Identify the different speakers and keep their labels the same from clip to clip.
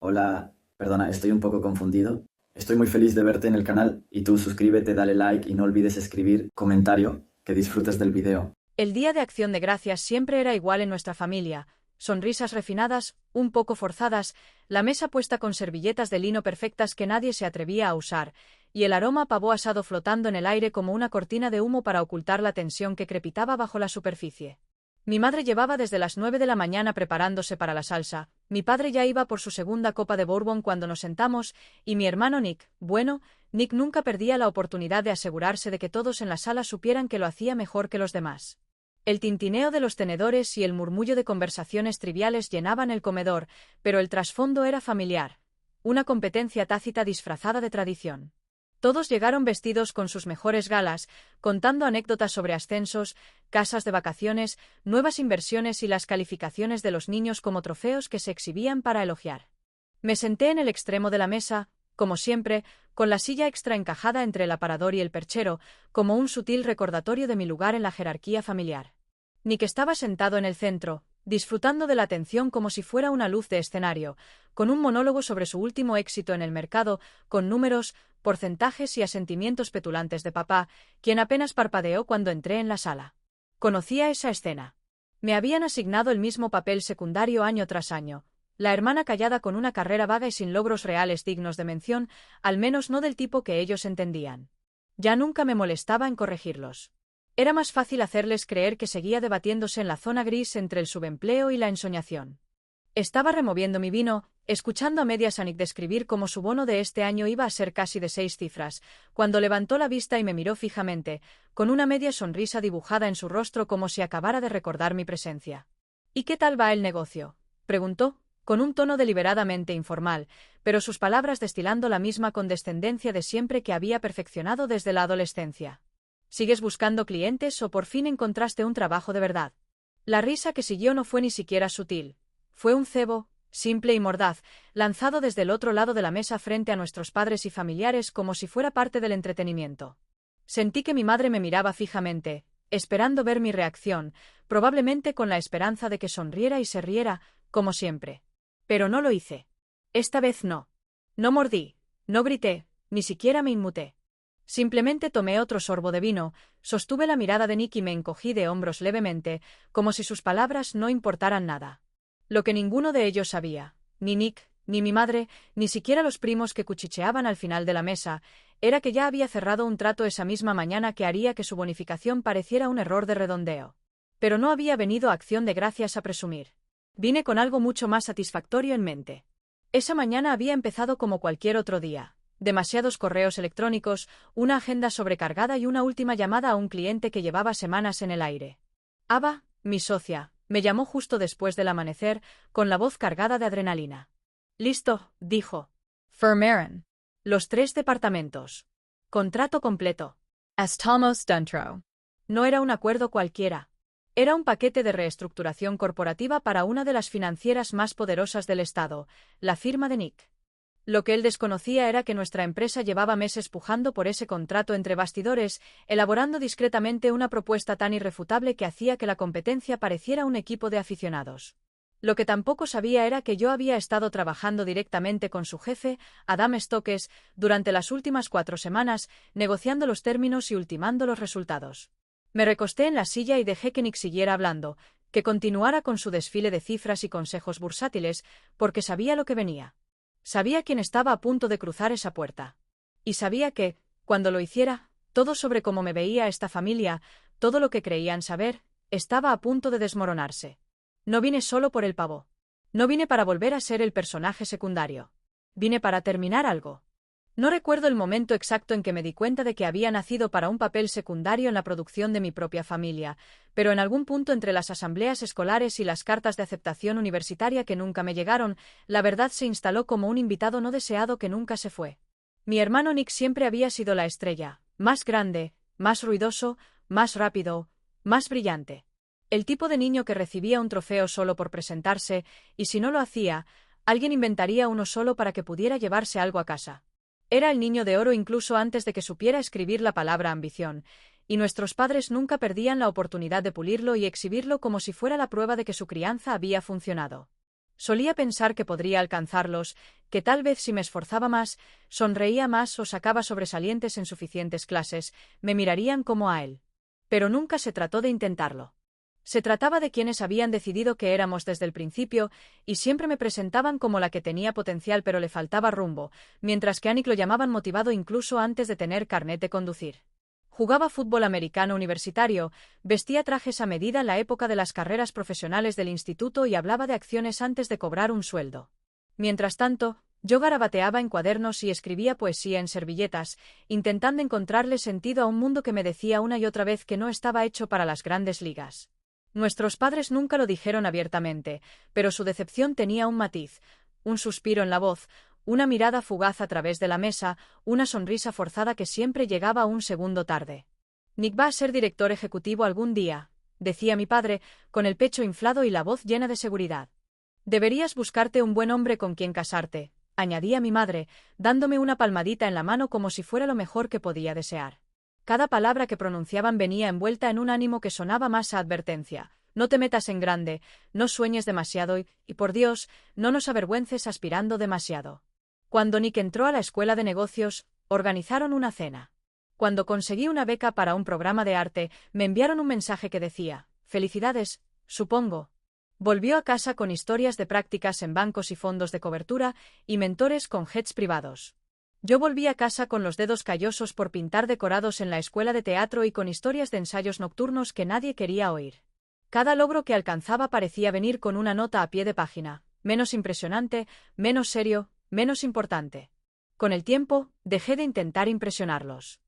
Speaker 1: Hola, perdona, estoy un poco confundido. Estoy muy feliz de verte en el canal y tú suscríbete, dale like y no olvides escribir comentario, que disfrutes del video.
Speaker 2: El Día de Acción de Gracias siempre era igual en nuestra familia. Sonrisas refinadas, un poco forzadas, la mesa puesta con servilletas de lino perfectas que nadie se atrevía a usar, y el aroma a pavo asado flotando en el aire como una cortina de humo para ocultar la tensión que crepitaba bajo la superficie. Mi madre llevaba desde las 9 de la mañana preparándose para la salsa, mi padre ya iba por su segunda copa de bourbon cuando nos sentamos, y mi hermano Nick, bueno, Nick nunca perdía la oportunidad de asegurarse de que todos en la sala supieran que lo hacía mejor que los demás. El tintineo de los tenedores y el murmullo de conversaciones triviales llenaban el comedor, pero el trasfondo era familiar, una competencia tácita disfrazada de tradición. Todos llegaron vestidos con sus mejores galas, contando anécdotas sobre ascensos, casas de vacaciones, nuevas inversiones y las calificaciones de los niños como trofeos que se exhibían para elogiar. Me senté en el extremo de la mesa, como siempre, con la silla extra encajada entre el aparador y el perchero, como un sutil recordatorio de mi lugar en la jerarquía familiar. Nick estaba sentado en el centro, disfrutando de la atención como si fuera una luz de escenario, con un monólogo sobre su último éxito en el mercado, con números, porcentajes y asentimientos petulantes de papá, quien apenas parpadeó cuando entré en la sala. Conocía esa escena. Me habían asignado el mismo papel secundario año tras año, la hermana callada con una carrera vaga y sin logros reales dignos de mención, al menos no del tipo que ellos entendían. Ya nunca me molestaba en corregirlos. Era más fácil hacerles creer que seguía debatiéndose en la zona gris entre el subempleo y la ensoñación. Estaba removiendo mi vino, escuchando a medias a Nick describir cómo su bono de este año iba a ser casi de 6 cifras, cuando levantó la vista y me miró fijamente, con una media sonrisa dibujada en su rostro como si acabara de recordar mi presencia. ¿Y qué tal va el negocio?, preguntó, con un tono deliberadamente informal, pero sus palabras destilando la misma condescendencia de siempre que había perfeccionado desde la adolescencia. ¿Sigues buscando clientes o por fin encontraste un trabajo de verdad? La risa que siguió no fue ni siquiera sutil. Fue un cebo, simple y mordaz, lanzado desde el otro lado de la mesa frente a nuestros padres y familiares como si fuera parte del entretenimiento. Sentí que mi madre me miraba fijamente, esperando ver mi reacción, probablemente con la esperanza de que sonriera y se riera, como siempre. Pero no lo hice. Esta vez no. No mordí, no grité, ni siquiera me inmuté. Simplemente tomé otro sorbo de vino, sostuve la mirada de Nick y me encogí de hombros levemente, como si sus palabras no importaran nada. Lo que ninguno de ellos sabía, ni Nick, ni mi madre, ni siquiera los primos que cuchicheaban al final de la mesa, era que ya había cerrado un trato esa misma mañana que haría que su bonificación pareciera un error de redondeo. Pero no había venido a Acción de Gracias a presumir. Vine con algo mucho más satisfactorio en mente. Esa mañana había empezado como cualquier otro día. Demasiados correos electrónicos, una agenda sobrecargada y una última llamada a un cliente que llevaba semanas en el aire. Ava, mi socia, me llamó justo después del amanecer, con la voz cargada de adrenalina. Listo, dijo. Firmaron. Los 3 departamentos. Contrato completo. Estamos dentro. No era un acuerdo cualquiera. Era un paquete de reestructuración corporativa para una de las financieras más poderosas del estado, la firma de Nick. Lo que él desconocía era que nuestra empresa llevaba meses pujando por ese contrato entre bastidores, elaborando discretamente una propuesta tan irrefutable que hacía que la competencia pareciera un equipo de aficionados. Lo que tampoco sabía era que yo había estado trabajando directamente con su jefe, Adam Stokes, durante las últimas 4 semanas, negociando los términos y ultimando los resultados. Me recosté en la silla y dejé que Nick siguiera hablando, que continuara con su desfile de cifras y consejos bursátiles, porque sabía lo que venía. Sabía quién estaba a punto de cruzar esa puerta. Y sabía que, cuando lo hiciera, todo sobre cómo me veía esta familia, todo lo que creían saber, estaba a punto de desmoronarse. No vine solo por el pavo. No vine para volver a ser el personaje secundario. Vine para terminar algo. No recuerdo el momento exacto en que me di cuenta de que había nacido para un papel secundario en la producción de mi propia familia, pero en algún punto entre las asambleas escolares y las cartas de aceptación universitaria que nunca me llegaron, la verdad se instaló como un invitado no deseado que nunca se fue. Mi hermano Nick siempre había sido la estrella, más grande, más ruidoso, más rápido, más brillante. El tipo de niño que recibía un trofeo solo por presentarse, y si no lo hacía, alguien inventaría uno solo para que pudiera llevarse algo a casa. Era el niño de oro incluso antes de que supiera escribir la palabra ambición, y nuestros padres nunca perdían la oportunidad de pulirlo y exhibirlo como si fuera la prueba de que su crianza había funcionado. Solía pensar que podría alcanzarlos, que tal vez si me esforzaba más, sonreía más o sacaba sobresalientes en suficientes clases, me mirarían como a él. Pero nunca se trató de intentarlo. Se trataba de quienes habían decidido que éramos desde el principio y siempre me presentaban como la que tenía potencial pero le faltaba rumbo, mientras que a Nick lo llamaban motivado incluso antes de tener carnet de conducir. Jugaba fútbol americano universitario, vestía trajes a medida en la época de las carreras profesionales del instituto y hablaba de acciones antes de cobrar un sueldo. Mientras tanto, yo garabateaba en cuadernos y escribía poesía en servilletas, intentando encontrarle sentido a un mundo que me decía una y otra vez que no estaba hecho para las grandes ligas. Nuestros padres nunca lo dijeron abiertamente, pero su decepción tenía un matiz, un suspiro en la voz, una mirada fugaz a través de la mesa, una sonrisa forzada que siempre llegaba un segundo tarde. Nick va a ser director ejecutivo algún día, decía mi padre, con el pecho inflado y la voz llena de seguridad. Deberías buscarte un buen hombre con quien casarte, añadía mi madre, dándome una palmadita en la mano como si fuera lo mejor que podía desear. Cada palabra que pronunciaban venía envuelta en un ánimo que sonaba más a advertencia. No te metas en grande, no sueñes demasiado y por Dios, no nos avergüences aspirando demasiado. Cuando Nick entró a la escuela de negocios, organizaron una cena. Cuando conseguí una beca para un programa de arte, me enviaron un mensaje que decía, «Felicidades, supongo». Volvió a casa con historias de prácticas en bancos y fondos de cobertura y mentores con jets privados. Yo volví a casa con los dedos callosos por pintar decorados en la escuela de teatro y con historias de ensayos nocturnos que nadie quería oír. Cada logro que alcanzaba parecía venir con una nota a pie de página, menos impresionante, menos serio, menos importante. Con el tiempo, dejé de intentar impresionarlos.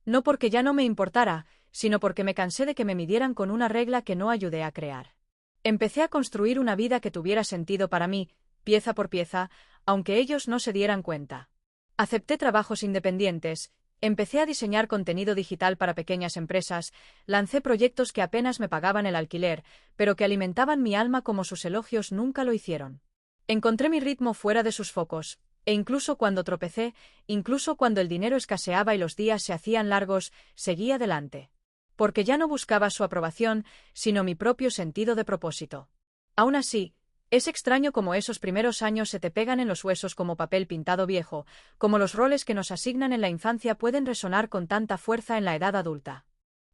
Speaker 2: No porque ya no me importara, sino porque me cansé de que me midieran con una regla que no ayudé a crear. Empecé a construir una vida que tuviera sentido para mí, pieza por pieza, aunque ellos no se dieran cuenta. Acepté trabajos independientes, empecé a diseñar contenido digital para pequeñas empresas, lancé proyectos que apenas me pagaban el alquiler, pero que alimentaban mi alma como sus elogios nunca lo hicieron. Encontré mi ritmo fuera de sus focos, e incluso cuando tropecé, incluso cuando el dinero escaseaba y los días se hacían largos, seguí adelante. Porque ya no buscaba su aprobación, sino mi propio sentido de propósito. Aún así, es extraño cómo esos primeros años se te pegan en los huesos como papel pintado viejo, como los roles que nos asignan en la infancia pueden resonar con tanta fuerza en la edad adulta.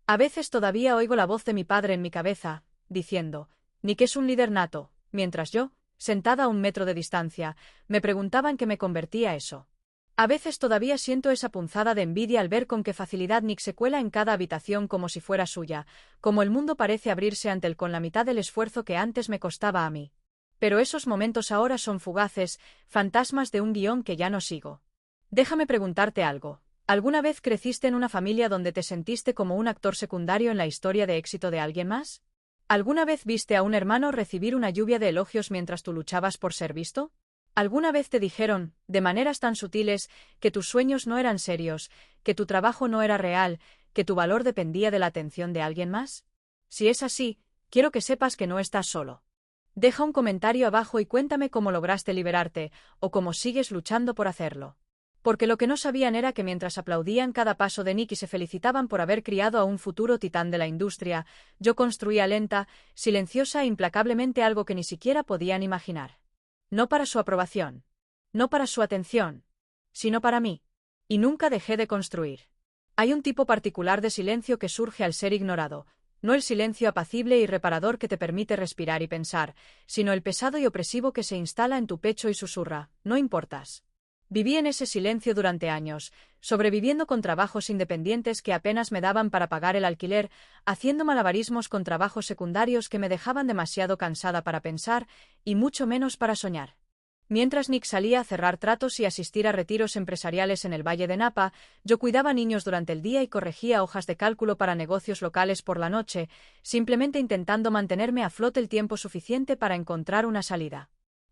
Speaker 2: A veces todavía oigo la voz de mi padre en mi cabeza, diciendo, Nick es un líder nato, mientras yo, sentada a 1 metro de distancia, me preguntaba en qué me convertía eso. A veces todavía siento esa punzada de envidia al ver con qué facilidad Nick se cuela en cada habitación como si fuera suya, como el mundo parece abrirse ante él con la mitad del esfuerzo que antes me costaba a mí. Pero esos momentos ahora son fugaces, fantasmas de un guión que ya no sigo. Déjame preguntarte algo. ¿Alguna vez creciste en una familia donde te sentiste como un actor secundario en la historia de éxito de alguien más? ¿Alguna vez viste a un hermano recibir una lluvia de elogios mientras tú luchabas por ser visto? ¿Alguna vez te dijeron, de maneras tan sutiles, que tus sueños no eran serios, que tu trabajo no era real, que tu valor dependía de la atención de alguien más? Si es así, quiero que sepas que no estás solo. Deja un comentario abajo y cuéntame cómo lograste liberarte, o cómo sigues luchando por hacerlo. Porque lo que no sabían era que mientras aplaudían cada paso de Nick y se felicitaban por haber criado a un futuro titán de la industria, yo construía lenta, silenciosa e implacablemente algo que ni siquiera podían imaginar. No para su aprobación, no para su atención, sino para mí. Y nunca dejé de construir. Hay un tipo particular de silencio que surge al ser ignorado. No el silencio apacible y reparador que te permite respirar y pensar, sino el pesado y opresivo que se instala en tu pecho y susurra, no importas. Viví en ese silencio durante años, sobreviviendo con trabajos independientes que apenas me daban para pagar el alquiler, haciendo malabarismos con trabajos secundarios que me dejaban demasiado cansada para pensar y mucho menos para soñar. Mientras Nick salía a cerrar tratos y asistir a retiros empresariales en el Valle de Napa, yo cuidaba niños durante el día y corregía hojas de cálculo para negocios locales por la noche, simplemente intentando mantenerme a flote el tiempo suficiente para encontrar una salida.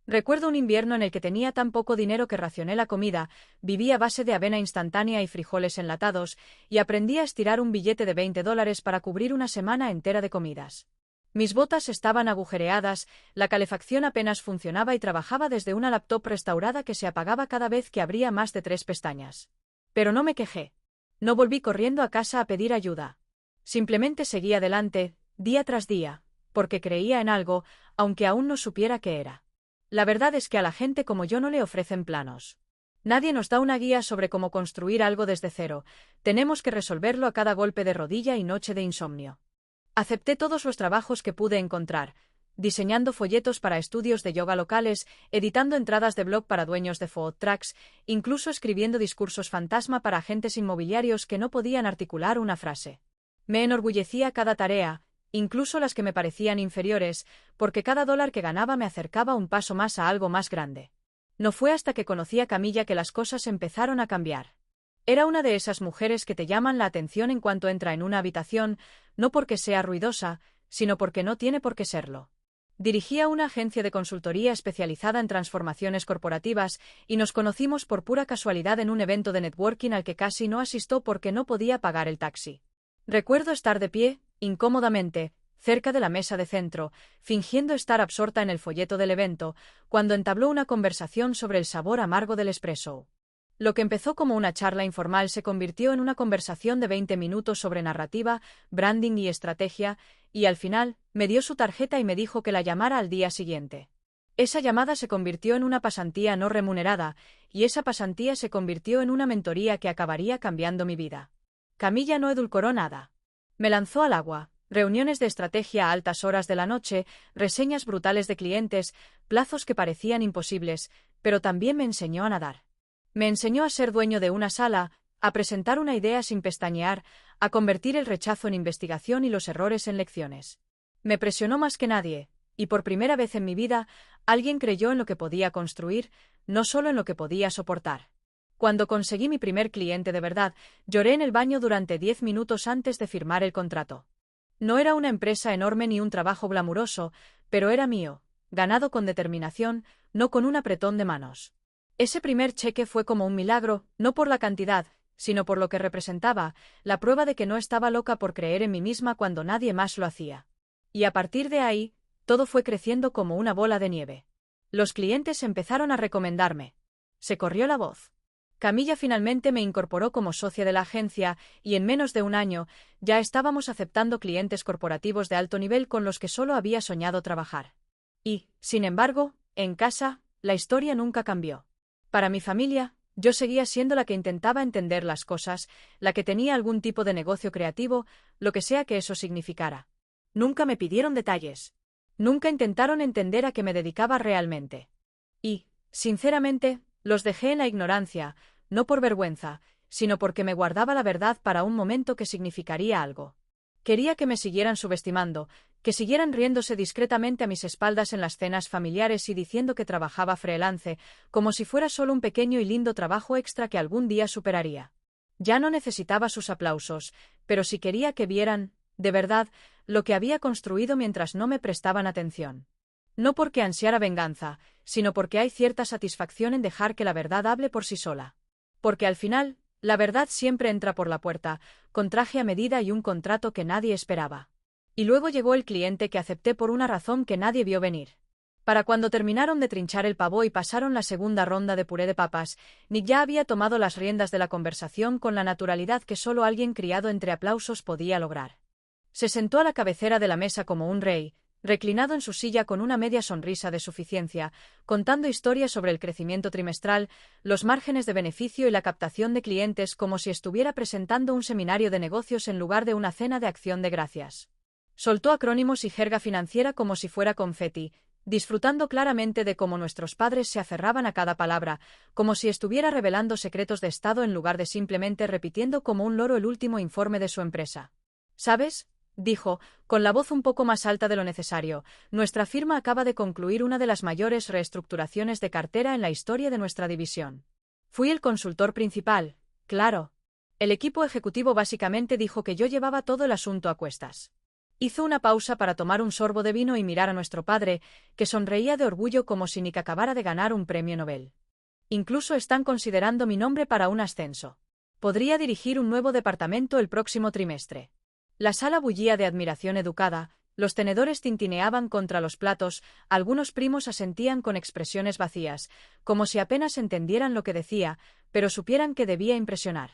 Speaker 2: Recuerdo un invierno en el que tenía tan poco dinero que racioné la comida, viví a base de avena instantánea y frijoles enlatados, y aprendí a estirar un billete de $20 para cubrir una semana entera de comidas. Mis botas estaban agujereadas, la calefacción apenas funcionaba y trabajaba desde una laptop restaurada que se apagaba cada vez que abría más de 3 pestañas. Pero no me quejé. No volví corriendo a casa a pedir ayuda. Simplemente seguí adelante, día tras día, porque creía en algo, aunque aún no supiera qué era. La verdad es que a la gente como yo no le ofrecen planos. Nadie nos da una guía sobre cómo construir algo desde cero. Tenemos que resolverlo a cada golpe de rodilla y noche de insomnio. Acepté todos los trabajos que pude encontrar, diseñando folletos para estudios de yoga locales, editando entradas de blog para dueños de food trucks, incluso escribiendo discursos fantasma para agentes inmobiliarios que no podían articular una frase. Me enorgullecía cada tarea, incluso las que me parecían inferiores, porque cada dólar que ganaba me acercaba un paso más a algo más grande. No fue hasta que conocí a Camilla que las cosas empezaron a cambiar. Era una de esas mujeres que te llaman la atención en cuanto entra en una habitación, no porque sea ruidosa, sino porque no tiene por qué serlo. Dirigía una agencia de consultoría especializada en transformaciones corporativas y nos conocimos por pura casualidad en un evento de networking al que casi no asistió porque no podía pagar el taxi. Recuerdo estar de pie, incómodamente, cerca de la mesa de centro, fingiendo estar absorta en el folleto del evento, cuando entabló una conversación sobre el sabor amargo del espresso. Lo que empezó como una charla informal se convirtió en una conversación de 20 minutos sobre narrativa, branding y estrategia, y al final, me dio su tarjeta y me dijo que la llamara al día siguiente. Esa llamada se convirtió en una pasantía no remunerada, y esa pasantía se convirtió en una mentoría que acabaría cambiando mi vida. Camilla no edulcoró nada. Me lanzó al agua. Reuniones de estrategia a altas horas de la noche, reseñas brutales de clientes, plazos que parecían imposibles, pero también me enseñó a nadar. Me enseñó a ser dueño de una sala, a presentar una idea sin pestañear, a convertir el rechazo en investigación y los errores en lecciones. Me presionó más que nadie, y por primera vez en mi vida, alguien creyó en lo que podía construir, no solo en lo que podía soportar. Cuando conseguí mi primer cliente de verdad, lloré en el baño durante 10 minutos antes de firmar el contrato. No era una empresa enorme ni un trabajo glamuroso, pero era mío, ganado con determinación, no con un apretón de manos. Ese primer cheque fue como un milagro, no por la cantidad, sino por lo que representaba, la prueba de que no estaba loca por creer en mí misma cuando nadie más lo hacía. Y a partir de ahí, todo fue creciendo como una bola de nieve. Los clientes empezaron a recomendarme. Se corrió la voz. Camilla finalmente me incorporó como socia de la agencia y en menos de un año ya estábamos aceptando clientes corporativos de alto nivel con los que solo había soñado trabajar. Y, sin embargo, en casa, la historia nunca cambió. Para mi familia, yo seguía siendo la que intentaba entender las cosas, la que tenía algún tipo de negocio creativo, lo que sea que eso significara. Nunca me pidieron detalles. Nunca intentaron entender a qué me dedicaba realmente. Y, sinceramente, los dejé en la ignorancia, no por vergüenza, sino porque me guardaba la verdad para un momento que significaría algo. Quería que me siguieran subestimando, que siguieran riéndose discretamente a mis espaldas en las cenas familiares y diciendo que trabajaba freelance, como si fuera solo un pequeño y lindo trabajo extra que algún día superaría. Ya no necesitaba sus aplausos, pero sí quería que vieran, de verdad, lo que había construido mientras no me prestaban atención. No porque ansiara venganza, sino porque hay cierta satisfacción en dejar que la verdad hable por sí sola. Porque al final, la verdad siempre entra por la puerta, con traje a medida y un contrato que nadie esperaba. Y luego llegó el cliente que acepté por una razón que nadie vio venir. Para cuando terminaron de trinchar el pavo y pasaron la segunda ronda de puré de papas, Nick ya había tomado las riendas de la conversación con la naturalidad que solo alguien criado entre aplausos podía lograr. Se sentó a la cabecera de la mesa como un rey, reclinado en su silla con una media sonrisa de suficiencia, contando historias sobre el crecimiento trimestral, los márgenes de beneficio y la captación de clientes como si estuviera presentando un seminario de negocios en lugar de una cena de acción de gracias. Soltó acrónimos y jerga financiera como si fuera confeti, disfrutando claramente de cómo nuestros padres se aferraban a cada palabra, como si estuviera revelando secretos de Estado en lugar de simplemente repitiendo como un loro el último informe de su empresa. ¿Sabes?, dijo, con la voz un poco más alta de lo necesario, nuestra firma acaba de concluir una de las mayores reestructuraciones de cartera en la historia de nuestra división. Fui el consultor principal, claro. El equipo ejecutivo básicamente dijo que yo llevaba todo el asunto a cuestas. Hizo una pausa para tomar un sorbo de vino y mirar a nuestro padre, que sonreía de orgullo como si Nick acabara de ganar un premio Nobel. Incluso están considerando mi nombre para un ascenso. Podría dirigir un nuevo departamento el próximo trimestre. La sala bullía de admiración educada, los tenedores tintineaban contra los platos, algunos primos asentían con expresiones vacías, como si apenas entendieran lo que decía, pero supieran que debía impresionar.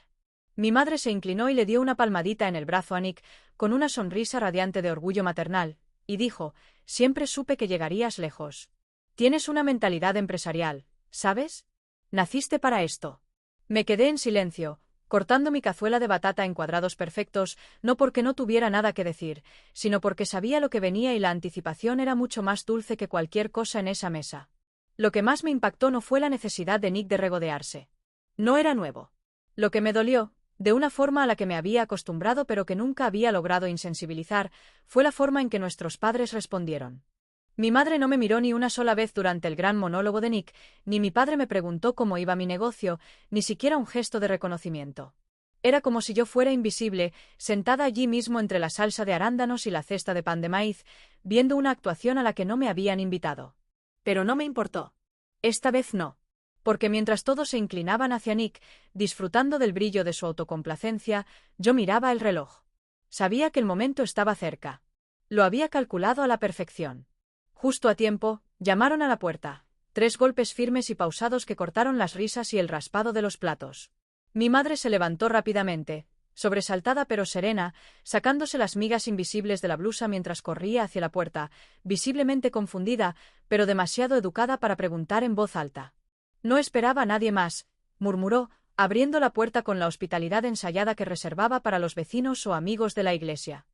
Speaker 2: Mi madre se inclinó y le dio una palmadita en el brazo a Nick, con una sonrisa radiante de orgullo maternal, y dijo: «Siempre supe que llegarías lejos». Tienes una mentalidad empresarial, ¿sabes? Naciste para esto. Me quedé en silencio, cortando mi cazuela de batata en cuadrados perfectos, no porque no tuviera nada que decir, sino porque sabía lo que venía y la anticipación era mucho más dulce que cualquier cosa en esa mesa. Lo que más me impactó no fue la necesidad de Nick de regodearse. No era nuevo. Lo que me dolió, de una forma a la que me había acostumbrado pero que nunca había logrado insensibilizar, fue la forma en que nuestros padres respondieron. Mi madre no me miró ni una sola vez durante el gran monólogo de Nick, ni mi padre me preguntó cómo iba mi negocio, ni siquiera un gesto de reconocimiento. Era como si yo fuera invisible, sentada allí mismo entre la salsa de arándanos y la cesta de pan de maíz, viendo una actuación a la que no me habían invitado. Pero no me importó. Esta vez no. Porque mientras todos se inclinaban hacia Nick, disfrutando del brillo de su autocomplacencia, yo miraba el reloj. Sabía que el momento estaba cerca. Lo había calculado a la perfección. Justo a tiempo, llamaron a la puerta. 3 golpes firmes y pausados que cortaron las risas y el raspado de los platos. Mi madre se levantó rápidamente, sobresaltada pero serena, sacándose las migas invisibles de la blusa mientras corría hacia la puerta, visiblemente confundida, pero demasiado educada para preguntar en voz alta. No esperaba a nadie más, murmuró, abriendo la puerta con la hospitalidad ensayada que reservaba para los vecinos o amigos de la iglesia.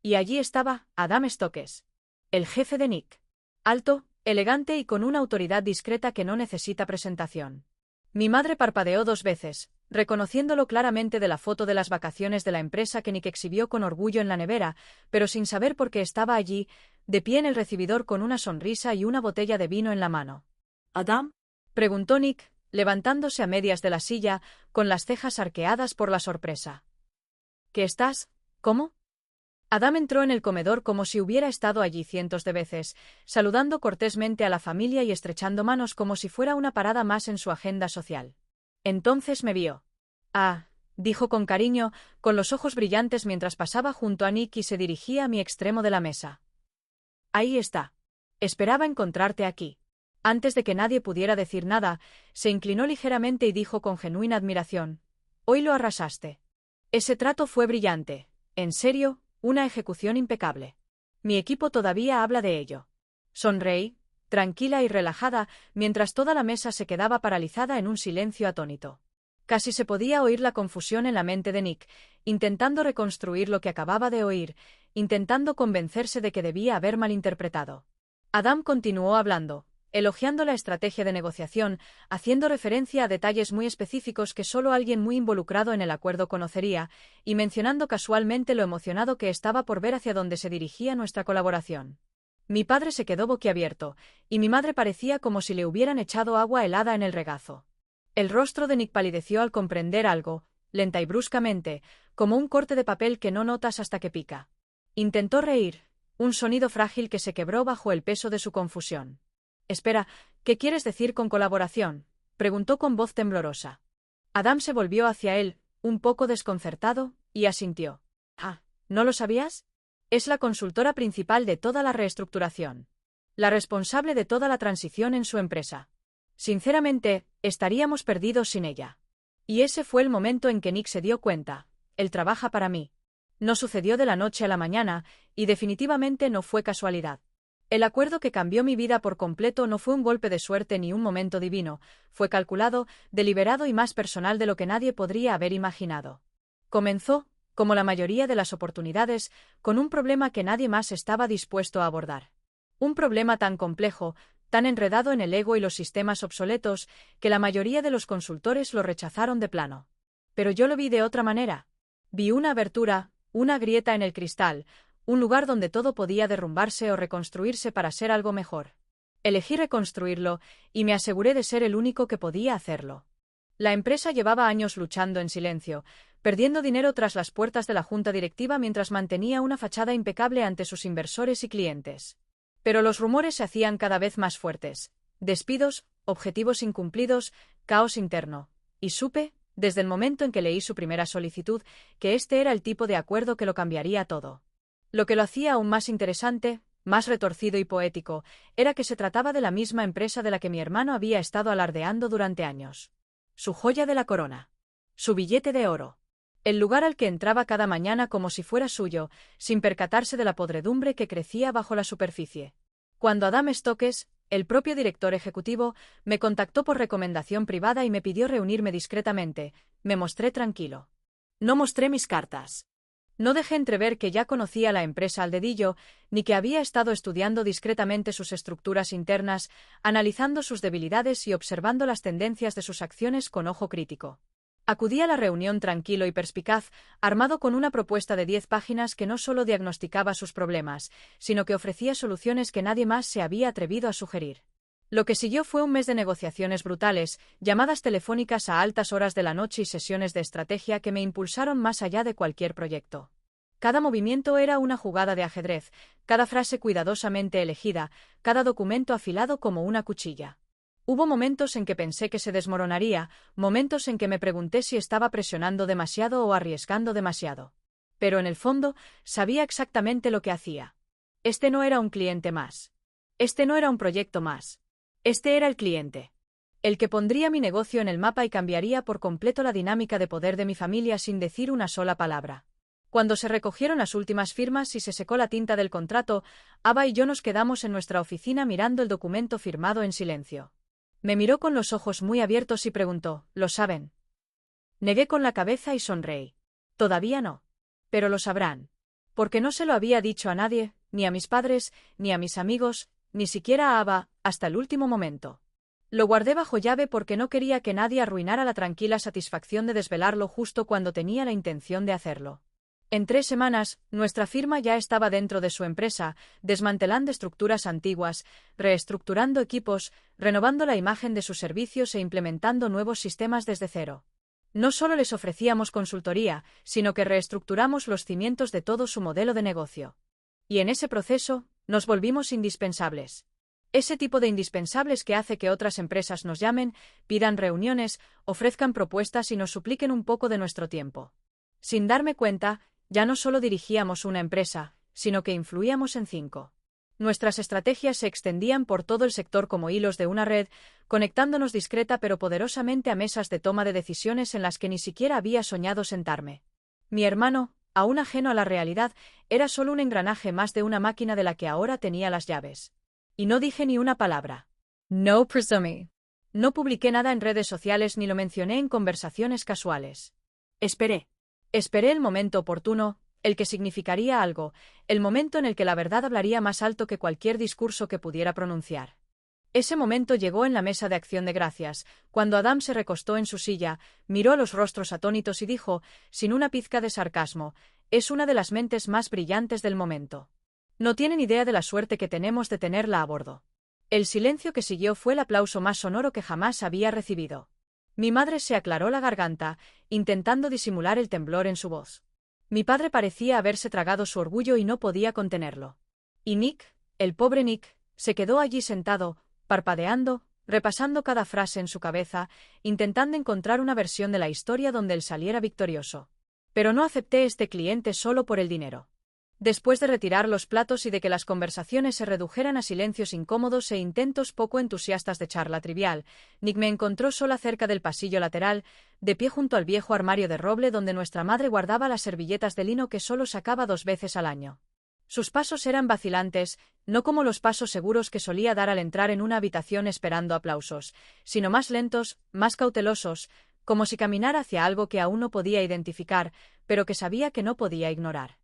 Speaker 2: Y allí estaba Adam Stokes, el jefe de Nick. Alto, elegante y con una autoridad discreta que no necesita presentación. Mi madre parpadeó 2 veces, reconociéndolo claramente de la foto de las vacaciones de la empresa que Nick exhibió con orgullo en la nevera, pero sin saber por qué estaba allí, de pie en el recibidor con una sonrisa y una botella de vino en la mano.
Speaker 3: ¿Adam?
Speaker 2: Preguntó Nick, levantándose a medias de la silla, con las cejas arqueadas por la sorpresa. ¿Qué estás? ¿Cómo? Adam entró en el comedor como si hubiera estado allí cientos de veces, saludando cortésmente a la familia y estrechando manos como si fuera una parada más en su agenda social. Entonces me vio. Ah, dijo con cariño, con los ojos brillantes mientras pasaba junto a Nick y se dirigía a mi extremo de la mesa. Ahí está. Esperaba encontrarte aquí. Antes de que nadie pudiera decir nada, se inclinó ligeramente y dijo con genuina admiración: Hoy lo arrasaste. Ese trato fue brillante. En serio, una ejecución impecable. Mi equipo todavía habla de ello. Sonreí, tranquila y relajada, mientras toda la mesa se quedaba paralizada en un silencio atónito. Casi se podía oír la confusión en la mente de Nick, intentando reconstruir lo que acababa de oír, intentando convencerse de que debía haber malinterpretado. Adam continuó hablando, elogiando la estrategia de negociación, haciendo referencia a detalles muy específicos que solo alguien muy involucrado en el acuerdo conocería, y mencionando casualmente lo emocionado que estaba por ver hacia dónde se dirigía nuestra colaboración. Mi padre se quedó boquiabierto, y mi madre parecía como si le hubieran echado agua helada en el regazo. El rostro de Nick palideció al comprender algo, lenta y bruscamente, como un corte de papel que no notas hasta que pica. Intentó reír, un sonido frágil que se quebró bajo el peso de su confusión. Espera, ¿qué quieres decir con colaboración? Preguntó con voz temblorosa. Adam se volvió hacia él, un poco desconcertado, y asintió. Ah, ¿no lo sabías? Es la consultora principal de toda la reestructuración. La responsable de toda la transición en su empresa. Sinceramente, estaríamos perdidos sin ella. Y ese fue el momento en que Nick se dio cuenta. Él trabaja para mí. No sucedió de la noche a la mañana, y definitivamente no fue casualidad. El acuerdo que cambió mi vida por completo no fue un golpe de suerte ni un momento divino, fue calculado, deliberado y más personal de lo que nadie podría haber imaginado. Comenzó, como la mayoría de las oportunidades, con un problema que nadie más estaba dispuesto a abordar. Un problema tan complejo, tan enredado en el ego y los sistemas obsoletos, que la mayoría de los consultores lo rechazaron de plano. Pero yo lo vi de otra manera. Vi una abertura, una grieta en el cristal, un lugar donde todo podía derrumbarse o reconstruirse para ser algo mejor. Elegí reconstruirlo, y me aseguré de ser el único que podía hacerlo. La empresa llevaba años luchando en silencio, perdiendo dinero tras las puertas de la junta directiva mientras mantenía una fachada impecable ante sus inversores y clientes. Pero los rumores se hacían cada vez más fuertes. Despidos, objetivos incumplidos, caos interno. Y supe, desde el momento en que leí su primera solicitud, que este era el tipo de acuerdo que lo cambiaría todo. Lo que lo hacía aún más interesante, más retorcido y poético, era que se trataba de la misma empresa de la que mi hermano había estado alardeando durante años. Su joya de la corona. Su billete de oro. El lugar al que entraba cada mañana como si fuera suyo, sin percatarse de la podredumbre que crecía bajo la superficie. Cuando Adam Stokes, El propio director ejecutivo me contactó por recomendación privada y me pidió reunirme discretamente. Me mostré tranquilo. No mostré mis cartas. No dejé entrever que ya conocía la empresa al dedillo, ni que había estado estudiando discretamente sus estructuras internas, analizando sus debilidades y observando las tendencias de sus acciones con ojo crítico. Acudí a la reunión tranquilo y perspicaz, armado con una propuesta de 10 páginas que no solo diagnosticaba sus problemas, sino que ofrecía soluciones que nadie más se había atrevido a sugerir. Lo que siguió fue un mes de negociaciones brutales, llamadas telefónicas a altas horas de la noche y sesiones de estrategia que me impulsaron más allá de cualquier proyecto. Cada movimiento era una jugada de ajedrez, cada frase cuidadosamente elegida, cada documento afilado como una cuchilla. Hubo momentos en que pensé que se desmoronaría, momentos en que me pregunté si estaba presionando demasiado o arriesgando demasiado. Pero en el fondo, sabía exactamente lo que hacía. Este no era un cliente más. Este no era un proyecto más. Este era el cliente. El que pondría mi negocio en el mapa y cambiaría por completo la dinámica de poder de mi familia sin decir una sola palabra. Cuando se recogieron las últimas firmas y se secó la tinta del contrato, Ava y yo nos quedamos en nuestra oficina mirando el documento firmado en silencio. Me miró con los ojos muy abiertos y preguntó, ¿lo saben? Negué con la cabeza y sonreí. Todavía no. Pero lo sabrán. Porque no se lo había dicho a nadie, ni a mis padres, ni a mis amigos, ni siquiera a Ava, hasta el último momento. Lo guardé bajo llave porque no quería que nadie arruinara la tranquila satisfacción de desvelarlo justo cuando tenía la intención de hacerlo. En 3 semanas, nuestra firma ya estaba dentro de su empresa, desmantelando estructuras antiguas, reestructurando equipos, renovando la imagen de sus servicios e implementando nuevos sistemas desde cero. No solo les ofrecíamos consultoría, sino que reestructuramos los cimientos de todo su modelo de negocio. Y en ese proceso, nos volvimos indispensables. Ese tipo de indispensables que hace que otras empresas nos llamen, pidan reuniones, ofrezcan propuestas y nos supliquen un poco de nuestro tiempo. Sin darme cuenta, ya no solo dirigíamos una empresa, sino que influíamos en 5. Nuestras estrategias se extendían por todo el sector como hilos de una red, conectándonos discreta pero poderosamente a mesas de toma de decisiones en las que ni siquiera había soñado sentarme. Mi hermano, aún ajeno a la realidad, era solo un engranaje más de una máquina de la que ahora tenía las llaves. Y no dije ni una palabra. No presumí. No publiqué nada en redes sociales ni lo mencioné en conversaciones casuales. Esperé. Esperé el momento oportuno, el que significaría algo, el momento en el que la verdad hablaría más alto que cualquier discurso que pudiera pronunciar. Ese momento llegó en la mesa de acción de gracias, cuando Adam se recostó en su silla, miró a los rostros atónitos y dijo, sin una pizca de sarcasmo, es una de las mentes más brillantes del momento. No tienen idea de la suerte que tenemos de tenerla a bordo. El silencio que siguió fue el aplauso más sonoro que jamás había recibido. Mi madre se aclaró la garganta, intentando disimular el temblor en su voz. Mi padre parecía haberse tragado su orgullo y no podía contenerlo. Y Nick, el pobre Nick, se quedó allí sentado, parpadeando, repasando cada frase en su cabeza, intentando encontrar una versión de la historia donde él saliera victorioso. Pero no acepté este cliente solo por el dinero. Después de retirar los platos y de que las conversaciones se redujeran a silencios incómodos e intentos poco entusiastas de charla trivial, Nick me encontró sola cerca del pasillo lateral, de pie junto al viejo armario de roble donde nuestra madre guardaba las servilletas de lino que solo sacaba 2 veces al año. Sus pasos eran vacilantes, no como los pasos seguros que solía dar al entrar en una habitación esperando aplausos, sino más lentos, más cautelosos, como si caminara hacia algo que aún no podía identificar, pero que sabía que no podía ignorar.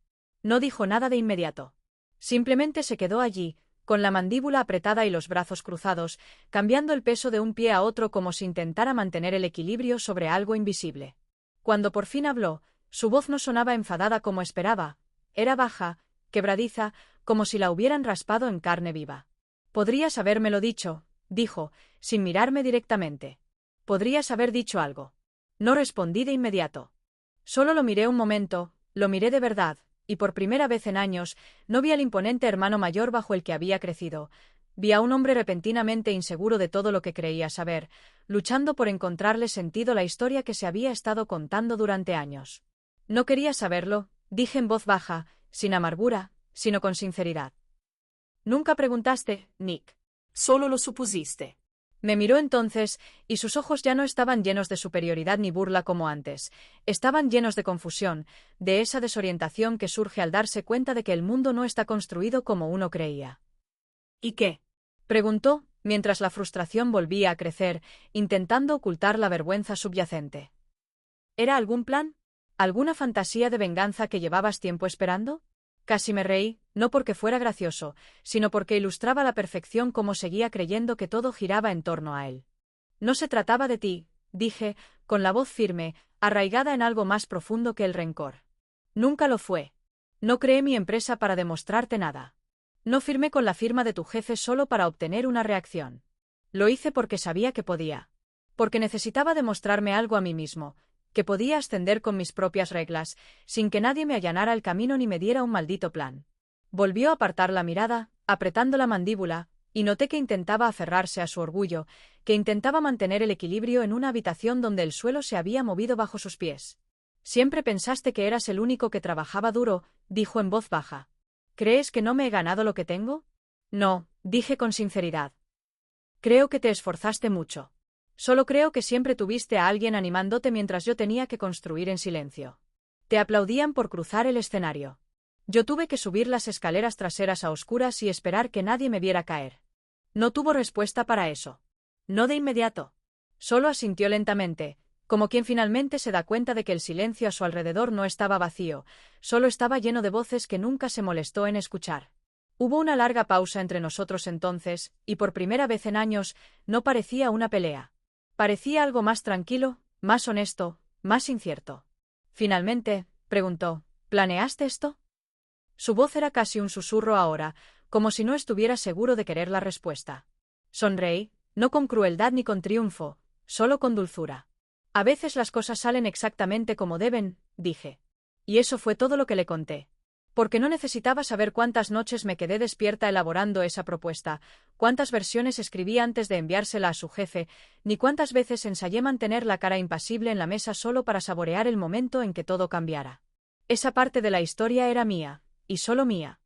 Speaker 2: No dijo nada de inmediato. Simplemente se quedó allí, con la mandíbula apretada y los brazos cruzados, cambiando el peso de un pie a otro como si intentara mantener el equilibrio sobre algo invisible. Cuando por fin habló, su voz no sonaba enfadada como esperaba, era baja, quebradiza, como si la hubieran raspado en carne viva. Podrías habérmelo dicho, dijo, sin mirarme directamente. Podrías haber dicho algo. No respondí de inmediato. Solo lo miré un momento, lo miré de verdad. Y por primera vez en años, no vi al imponente hermano mayor bajo el que había crecido. Vi a un hombre repentinamente inseguro de todo lo que creía saber, luchando por encontrarle sentido a la historia que se había estado contando durante años. No quería saberlo, dije en voz baja, sin amargura, sino con sinceridad. Nunca preguntaste, Nick. Solo lo supusiste. Me miró entonces, y sus ojos ya no estaban llenos de superioridad ni burla como antes. Estaban llenos de confusión, de esa desorientación que surge al darse cuenta de que el mundo no está construido como uno creía. ¿Y qué? Preguntó, mientras la frustración volvía a crecer, intentando ocultar la vergüenza subyacente. ¿Era algún plan? ¿Alguna fantasía de venganza que llevabas tiempo esperando? Casi me reí, no porque fuera gracioso, sino porque ilustraba a la perfección cómo seguía creyendo que todo giraba en torno a él. No se trataba de ti, dije, con la voz firme, arraigada en algo más profundo que el rencor. Nunca lo fue. No creé mi empresa para demostrarte nada. No firmé con la firma de tu jefe solo para obtener una reacción. Lo hice porque sabía que podía. Porque necesitaba demostrarme algo a mí mismo, que podía ascender con mis propias reglas, sin que nadie me allanara el camino ni me diera un maldito plan. Volvió a apartar la mirada, apretando la mandíbula, y noté que intentaba aferrarse a su orgullo, que intentaba mantener el equilibrio en una habitación donde el suelo se había movido bajo sus pies. Siempre pensaste que eras el único que trabajaba duro, dijo en voz baja. ¿Crees que no me he ganado lo que tengo? No, dije con sinceridad. Creo que te esforzaste mucho. Solo creo que siempre tuviste a alguien animándote mientras yo tenía que construir en silencio. Te aplaudían por cruzar el escenario. Yo tuve que subir las escaleras traseras a oscuras y esperar que nadie me viera caer. No tuvo respuesta para eso. No de inmediato. Solo asintió lentamente, como quien finalmente se da cuenta de que el silencio a su alrededor no estaba vacío, solo estaba lleno de voces que nunca se molestó en escuchar. Hubo una larga pausa entre nosotros entonces, y por primera vez en años, no parecía una pelea. Parecía algo más tranquilo, más honesto, más incierto. Finalmente, preguntó, ¿planeaste esto? Su voz era casi un susurro ahora, como si no estuviera seguro de querer la respuesta. Sonreí, no con crueldad ni con triunfo, solo con dulzura. A veces las cosas salen exactamente como deben, dije. Y eso fue todo lo que le conté. Porque no necesitaba saber cuántas noches me quedé despierta elaborando esa propuesta, cuántas versiones escribí antes de enviársela a su jefe, ni cuántas veces ensayé mantener la cara impasible en la mesa solo para saborear el momento en que todo cambiara. Esa parte de la historia era mía, y solo mía.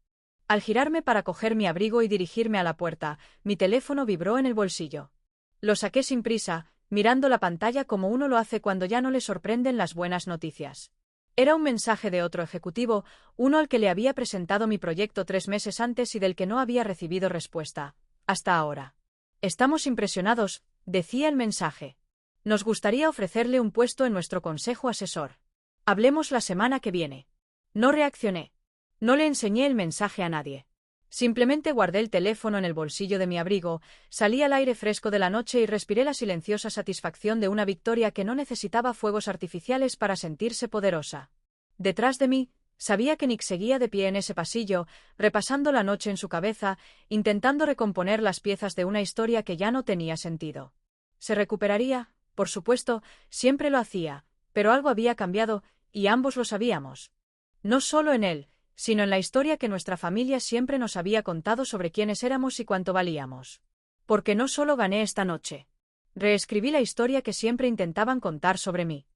Speaker 2: Al girarme para coger mi abrigo y dirigirme a la puerta, mi teléfono vibró en el bolsillo. Lo saqué sin prisa, mirando la pantalla como uno lo hace cuando ya no le sorprenden las buenas noticias. Era un mensaje de otro ejecutivo, uno al que le había presentado mi proyecto 3 meses antes y del que no había recibido respuesta, hasta ahora. Estamos impresionados, decía el mensaje. Nos gustaría ofrecerle un puesto en nuestro consejo asesor. Hablemos la semana que viene. No reaccioné. No le enseñé el mensaje a nadie. Simplemente guardé el teléfono en el bolsillo de mi abrigo, salí al aire fresco de la noche y respiré la silenciosa satisfacción de una victoria que no necesitaba fuegos artificiales para sentirse poderosa. Detrás de mí, sabía que Nick seguía de pie en ese pasillo, repasando la noche en su cabeza, intentando recomponer las piezas de una historia que ya no tenía sentido. Se recuperaría, por supuesto, siempre lo hacía, pero algo había cambiado, y ambos lo sabíamos. No solo en él, sino en la historia que nuestra familia siempre nos había contado sobre quiénes éramos y cuánto valíamos. Porque no solo gané esta noche. Reescribí la historia que siempre intentaban contar sobre mí.